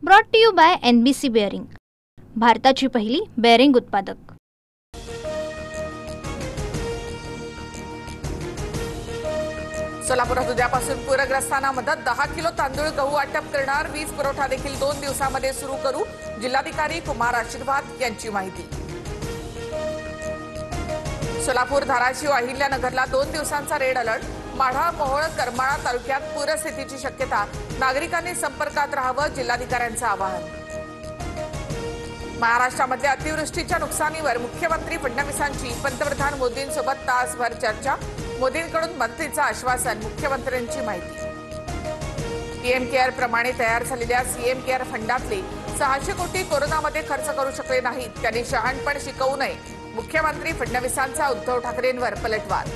Brought to you by NBC bearing, भारताची पहिली bearing उत्पादक। सोलापुरात उद्यापासून पूरग्रस्तांना मदत, 10 किलो तांदूळ गहू वाटप करणार। वीज पुरवठा देखील 2 दिवसांमध्ये सुरू करू, जिल्हाधिकारी कुमार आशीर्वाद यांची माहिती। सोलापूर, धाराशिव, अहिल्यानगरला 2 दिवसांचा रेड अलर्ट। माढा, मोहोळ, करमाळा तालुक्यात पूरस्थितीची शक्यता, नागरिकांनी संपर्कात राहावं, जिल्हाधिकाऱ्यांचं आवाहन। महाराष्ट्रामधल्या अतिवृष्टीच्या नुकसानीवर मुख्यमंत्री फडणवीसांची पंतप्रधान मोदींसोबत तासभर चर्चा, मोदींकडून मदतीचं आश्वासन, मुख्यमंत्र्यांची माहिती। पीएम केअर प्रमाणे तयार झालेल्या सीएम केअर फंडातले 600 कोटी कोरोनामध्ये खर्च करू शकले नाहीत, त्यांनी शहाणपण शिकवू नये, मुख्यमंत्री फडणवीसांचा उद्धव ठाकरेंवर पलटवार।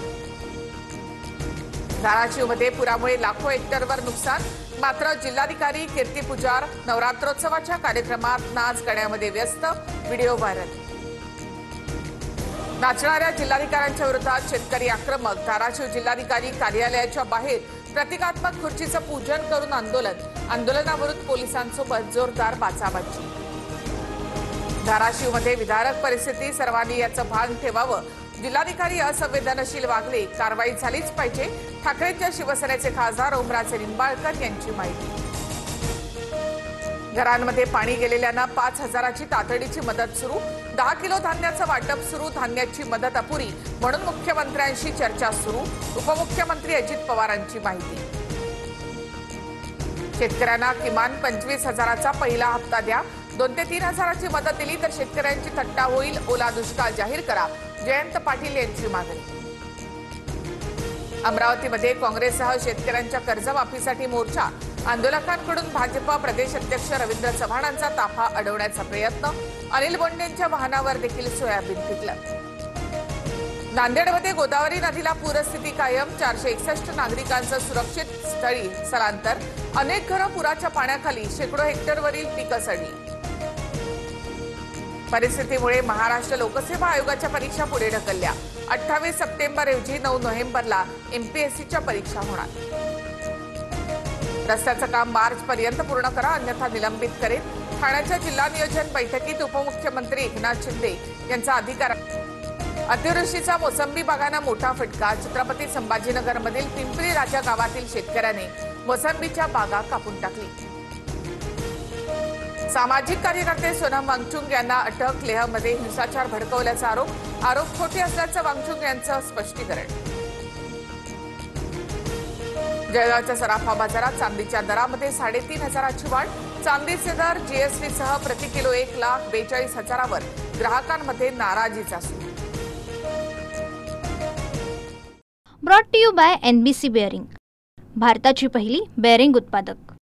धाराशिवमध्ये पुरामुळे लाखो हेक्टरवर नुकसान, मात्र जिल्हाधिकारी कीर्ती पुजार नवरात्रोत्सवाच्या कार्यक्रमात नाच गाण्यामध्ये व्यस्त, व्हिडिओ व्हायरल। नाचणाऱ्या जिल्हाधिकाऱ्यांच्या विरोधात शेतकरी आक्रमक, धाराशिव जिल्हाधिकारी कार्यालयाच्या बाहेर प्रतिकात्मक खुर्चीचं पूजन करून आंदोलनाविरुद्ध पोलिसांसोबत जोरदार बाचाबाची। धाराशिवमध्ये विदारक परिस्थिती, सर्वांनी याचं भान ठेवावं, जिल्हाधिकारी असंवेदनशील वागले, कारवाई झालीच पाहिजे, ठाकरेंच्या शिवसेनेचे खासदार ओमराजे निंबाळकर यांची माहिती। घरांमध्ये पाणी गेलेल्यांना 5,000ची तातडीची मदत सुरू, 10 किलो धान्याचं वाटप सुरू, धान्याची मदत अपुरी म्हणून मुख्यमंत्र्यांशी चर्चा सुरू, उपमुख्यमंत्री अजित पवारांची माहिती। शेतकऱ्यांना किमान 25,000चा पहिला हप्ता द्या, 2 ते 3,000ची मदत दिली तर शेतकऱ्यांची थट्टा होईल, ओला दुष्काळ जाहीर करा, जयंत पाटील यांची मागणी। अमरावतीमध्ये काँग्रेससह शेतकऱ्यांच्या कर्जमाफीसाठी मोर्चा, आंदोलकांकडून भाजप प्रदेश अध्यक्ष रवींद्र चव्हाणांचा ताफा अडवण्याचा प्रयत्न, अनिल बोंडेंच्या वाहनावर देखील सोयाबीन पिकलं। नांदेडमध्ये गोदावरी नदीला पूरस्थिती कायम, 461 नागरिकांचं सुरक्षित स्थळी स्थलांतर, अनेक घरं पुराच्या पाण्याखाली, शेकडो हेक्टरवरील पिकं सडली। परिस्थितीमुळे महाराष्ट्र लोकसेवा आयोगाच्या परीक्षा पुढे ढकलल्या, 28 सप्टेंबर ऐवजी 9 नोव्हेंबरला MPSCच्या परीक्षा होणार। रस्त्याचं काम मार्च पर्यंत पूर्ण करा, अन्यथा निलंबित करेल, ठाण्याच्या जिल्हा नियोजन बैठकीत उपमुख्यमंत्री एकनाथ शिंदे यांचा अधिकार। अतिवृष्टीचा मोसंबी बागांना मोठा फटका, छत्रपती संभाजीनगरमधील पिंपरी राजा गावातील शेतकऱ्याने मोसंबीच्या बागा कापून टाकली। सामाजिक कार्यकर्ते सोनम वांगचुक यांना अटक, लेहमध्ये हिंसाचार भडकवल्याचा आरोप खोटे असल्याचं वांगचुक यांचं स्पष्टीकरण। जळगावच्या सराफा बाजारात चांदीच्या दरामध्ये 3,500ची वाढ, चांदीचे दर GSTसह प्रति किलो 1,42,000वर, ग्राहकांमध्ये नाराजीचा सूर। Brought to you by NBC bearing, भारताची पहिली बेअरिंग उत्पादक।